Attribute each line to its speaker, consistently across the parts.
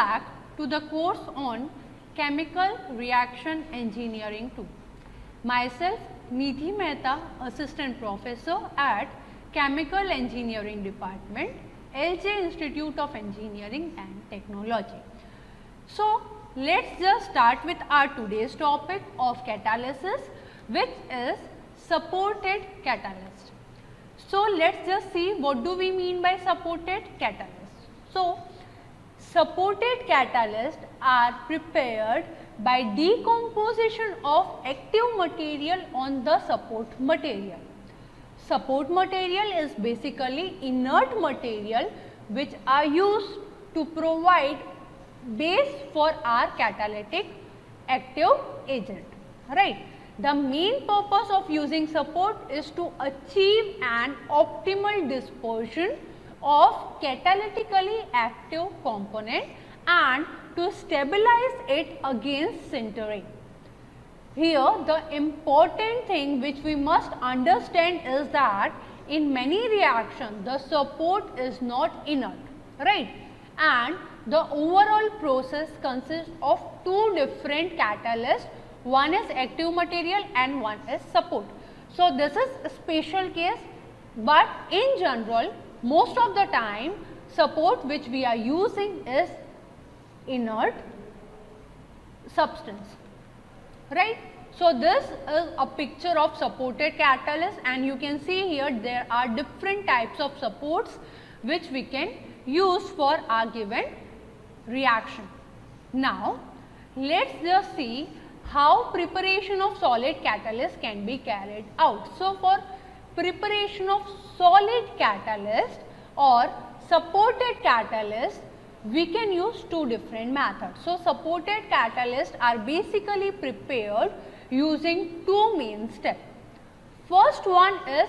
Speaker 1: back to the course on Chemical Reaction Engineering 2. Myself, Nidhi Mehta, Assistant Professor at Chemical Engineering Department, LJ Institute of Engineering and Technology. So, let's just start with our today's topic of catalysis, which is supported catalyst. So, let's just see what do we mean by supported catalyst. So, supported catalysts are prepared by decomposition of active material on the support material. Support material is basically inert material which are used to provide base for our catalytic active agent, right. The main purpose of using support is to achieve an optimal dispersion of catalytically active component and to stabilize it against sintering. Here the important thing which we must understand is that in many reactions the support is not inert, right, and the overall process consists of two different catalysts, one is active material and one is support. So, this is a special case, but in general most of the time support which we are using is inert substance, right. So, this is a picture of supported catalyst and you can see here there are different types of supports which we can use for our given reaction. Now, let us just see how preparation of solid catalyst can be carried out. So, for preparation of solid catalyst or supported catalyst, we can use two different methods. So, supported catalysts are basically prepared using two main steps. First one is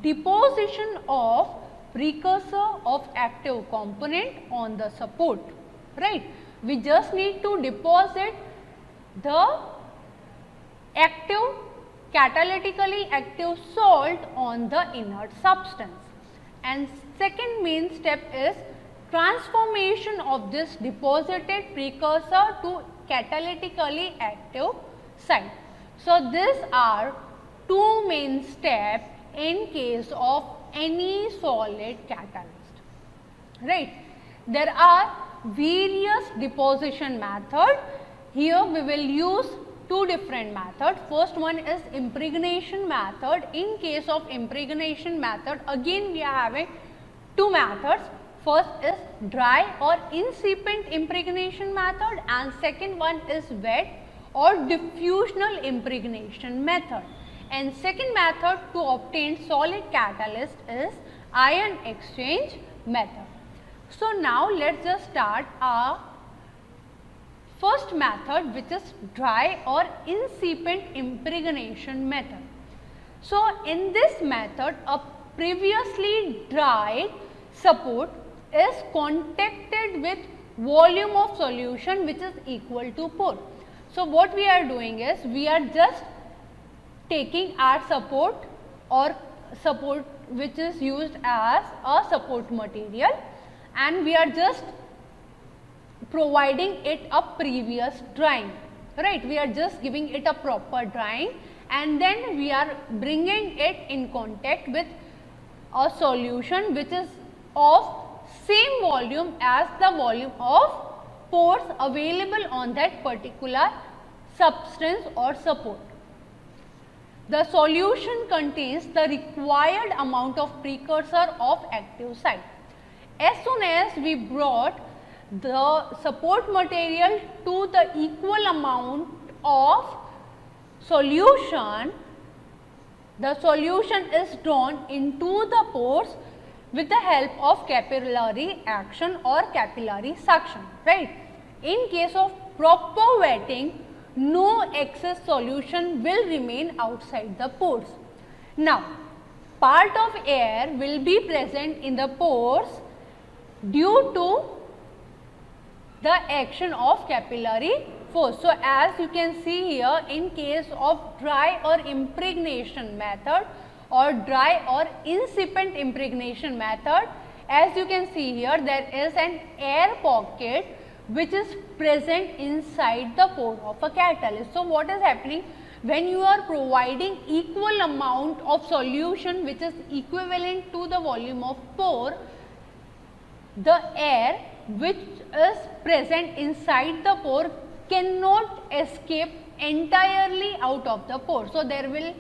Speaker 1: deposition of precursor of active component on the support, right. We just need to deposit the active catalytically active salt on the inert substance, and second main step is transformation of this deposited precursor to catalytically active site. So, these are two main steps in case of any solid catalyst, right. There are various deposition methods. Here we will use two different methods. First one is impregnation method. In case of impregnation method, again we are having two methods. First is dry or incipient impregnation method and second one is wet or diffusional impregnation method. And second method to obtain solid catalyst is ion exchange method. So, now let us just start our first method, which is dry or incipient impregnation method. So, in this method a previously dried support is contacted with volume of solution which is equal to pore. So, what we are doing is we are just taking our support or support which is used as a support material and we are just providing it a previous drying, right. We are just giving it a proper drying and then we are bringing it in contact with a solution which is of same volume as the volume of pores available on that particular substance or support. The solution contains the required amount of precursor of active site. As soon as we brought the support material to the equal amount of solution, the solution is drawn into the pores with the help of capillary action or capillary suction, right. In case of proper wetting, no excess solution will remain outside the pores. Now, part of air will be present in the pores due to the action of capillary force. So, as you can see here, in case of dry or impregnation method or dry or incipient impregnation method, as you can see here, there is an air pocket which is present inside the pore of a catalyst. So, what is happening when you are providing equal amount of solution which is equivalent to the volume of pore, the air which is present inside the pore cannot escape entirely out of the pore. So, there will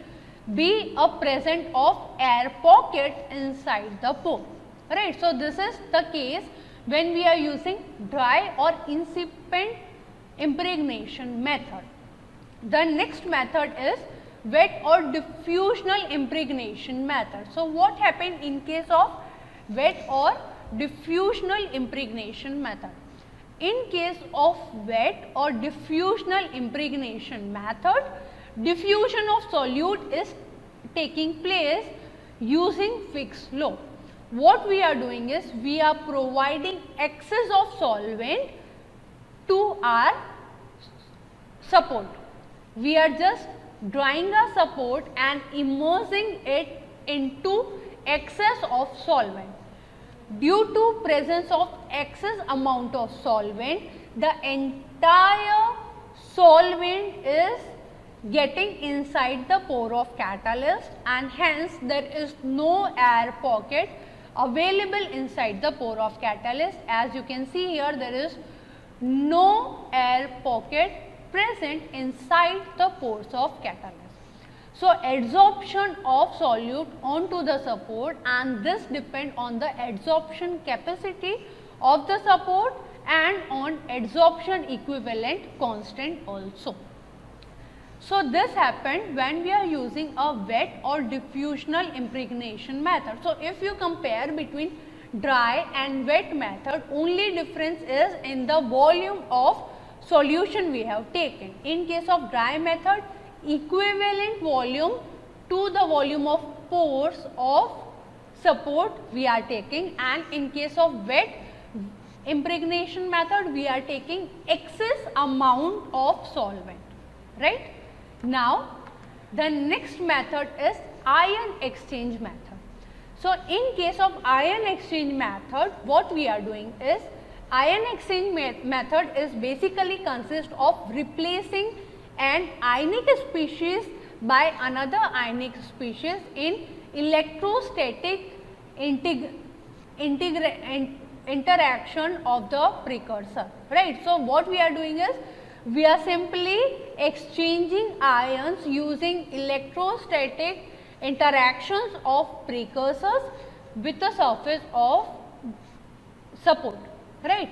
Speaker 1: be a presence of air pocket inside the pore, right. So, this is the case when we are using dry or incipient impregnation method. The next method is wet or diffusional impregnation method. So, what happened in case of wet or diffusional impregnation method? In case of wet or diffusional impregnation method, diffusion of solute is taking place using fixed flow. What we are doing is we are providing excess of solvent to our support. We are just drying a support and immersing it into excess of solvent. Due to presence of excess amount of solvent, the entire solvent is getting inside the pore of catalyst, and hence there is no air pocket available inside the pore of catalyst. As you can see here, there is no air pocket present inside the pores of catalyst. So, adsorption of solute onto the support, and this depend on the adsorption capacity of the support and on adsorption equivalent constant also. So, this happened when we are using a wet or diffusional impregnation method. So, if you compare between dry and wet method, only difference is in the volume of solution we have taken. In case of dry method, equivalent volume to the volume of pores of support we are taking, and in case of wet impregnation method, we are taking excess amount of solvent, right. Now, the next method is ion exchange method. So, in case of ion exchange method, what we are doing is ion exchange method is basically consist of replacing an ionic species by another ionic species in electrostatic interaction of the precursor, right. So, what we are doing is we are simply exchanging ions using electrostatic interactions of precursors with the surface of support, right.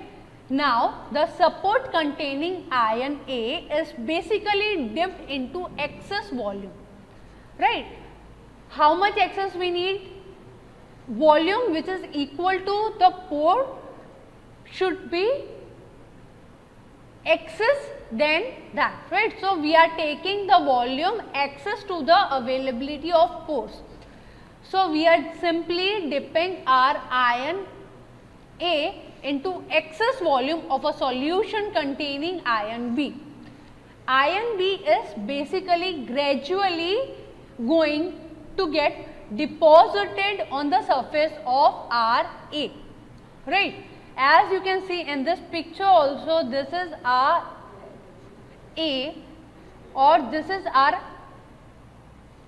Speaker 1: Now, the support containing ion A is basically dipped into excess volume, right. How much excess we need? Volume which is equal to the pore should be excess than that, right. So, we are taking the volume excess to the availability of pores. So, we are simply dipping our ion A into excess volume of a solution containing ion B. Ion B is basically gradually going to get deposited on the surface of our A, right. As you can see in this picture also, this is our A, or this is our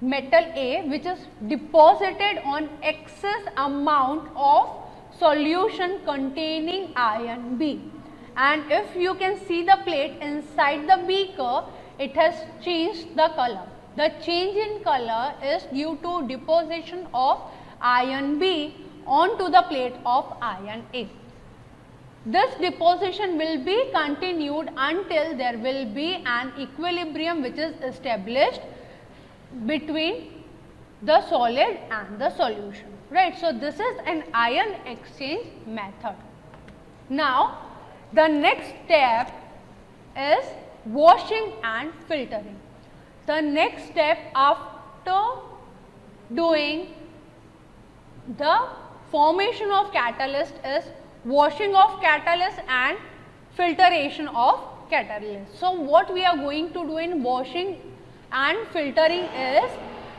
Speaker 1: metal A, which is deposited on excess amount of solution containing ion B. And if you can see the plate inside the beaker, it has changed the color. The change in color is due to deposition of ion B onto the plate of ion A. This deposition will be continued until there will be an equilibrium which is established between the solid and the solution, right. So, this is an ion exchange method. Now, the next step is washing and filtering. The next step after doing the formation of catalyst is washing of catalyst and filtration of catalyst. So, what we are going to do in washing and filtering is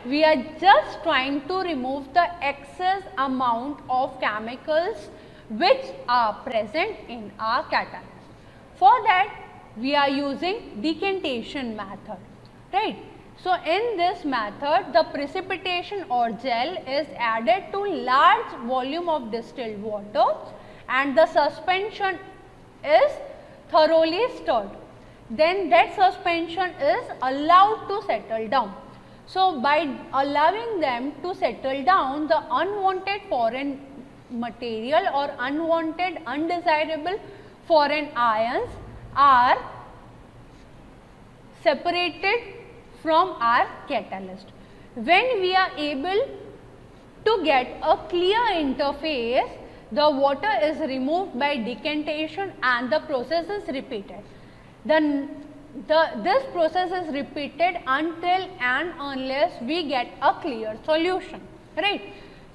Speaker 1: we are just trying to remove the excess amount of chemicals which are present in our catalyst. For that we are using decantation method, right. So, in this method the precipitation or gel is added to large volume of distilled water and the suspension is thoroughly stirred. Then that suspension is allowed to settle down. So, by allowing them to settle down, the unwanted foreign material or unwanted undesirable foreign ions are separated from our catalyst. When we are able to get a clear interface, the water is removed by decantation and the process is repeated. This process is repeated until and unless we get a clear solution, right.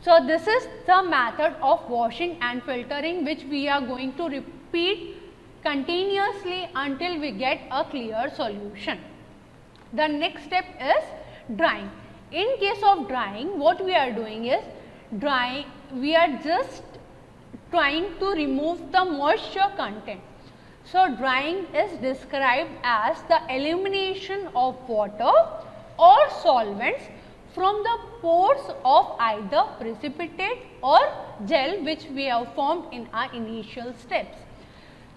Speaker 1: So, this is the method of washing and filtering which we are going to repeat continuously until we get a clear solution. The next step is drying. In case of drying, what we are doing is we are just trying to remove the moisture content. So, drying is described as the elimination of water or solvents from the pores of either precipitate or gel which we have formed in our initial steps.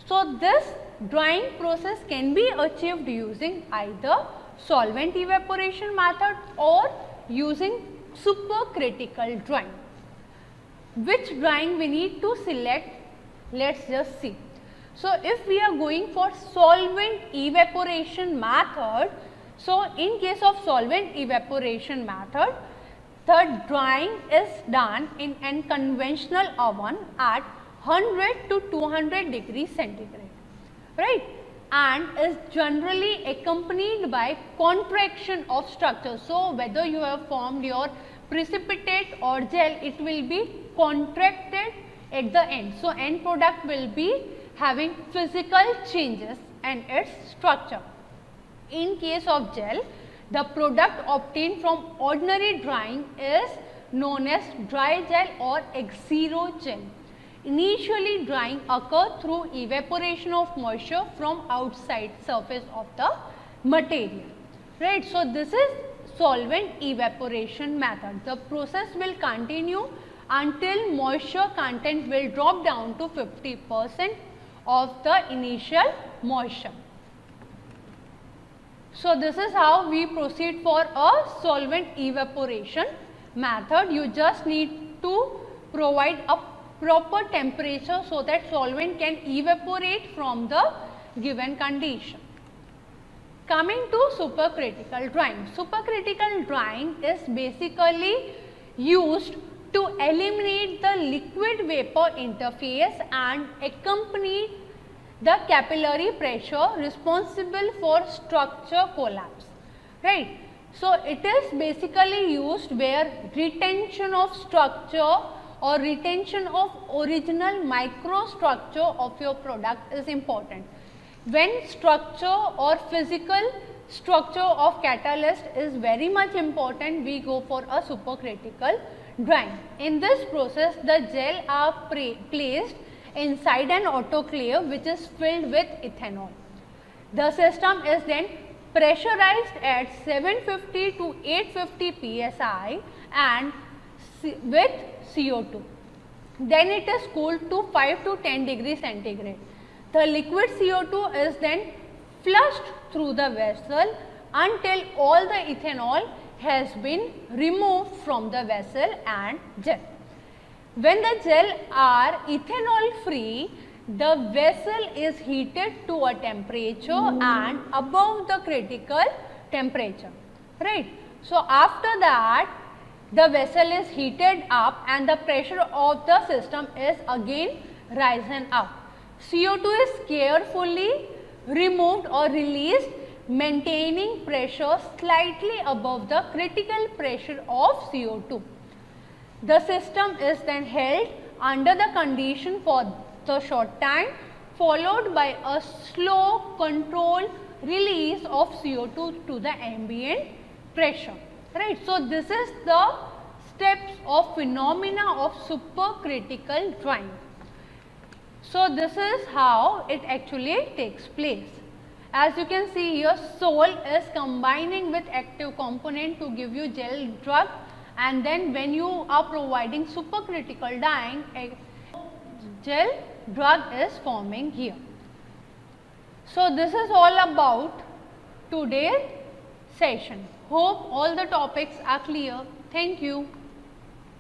Speaker 1: So, this drying process can be achieved using either solvent evaporation method or using supercritical drying. Which drying we need to select? Let us just see. So, if we are going for solvent evaporation method, so in case of solvent evaporation method, the drying is done in a conventional oven at 100 to 200 degrees centigrade, right, and is generally accompanied by contraction of structure. So, whether you have formed your precipitate or gel, it will be contracted at the end. So, end product will be having physical changes and its structure. In case of gel, the product obtained from ordinary drying is known as dry gel or ex-zero gel. Initially, drying occurs through evaporation of moisture from outside surface of the material, right. So, this is solvent evaporation method. The process will continue until moisture content will drop down to 50% of the initial moisture. So, this is how we proceed for a solvent evaporation method. You just need to provide a proper temperature so that solvent can evaporate from the given condition. Coming to supercritical drying. Supercritical drying is basically used to eliminate the liquid vapor interface and accompany the capillary pressure responsible for structure collapse, right. So, it is basically used where retention of structure or retention of original microstructure of your product is important. When structure or physical structure of catalyst is very much important, we go for a supercritical drying. In this process, the gel are placed inside an autoclave which is filled with ethanol. The system is then pressurized at 750 to 850 psi and with CO2. Then it is cooled to 5 to 10 degrees centigrade. The liquid CO2 is then flushed through the vessel until all the ethanol has been removed from the vessel and gel. When the gel are ethanol free, the vessel is heated to a temperature and above the critical temperature, right. So, after that the vessel is heated up and the pressure of the system is again risen up. CO2 is carefully removed or released, maintaining pressure slightly above the critical pressure of CO2. The system is then held under the condition for the short time, followed by a slow controlled release of CO2 to the ambient pressure, right. So, this is the steps of phenomena of supercritical drying. So this is how it actually takes place. As you can see here, sol is combining with active component to give you gel drug, and then when you are providing supercritical dyeing, a gel drug is forming here. So this is all about today's session. Hope all the topics are clear. Thank you.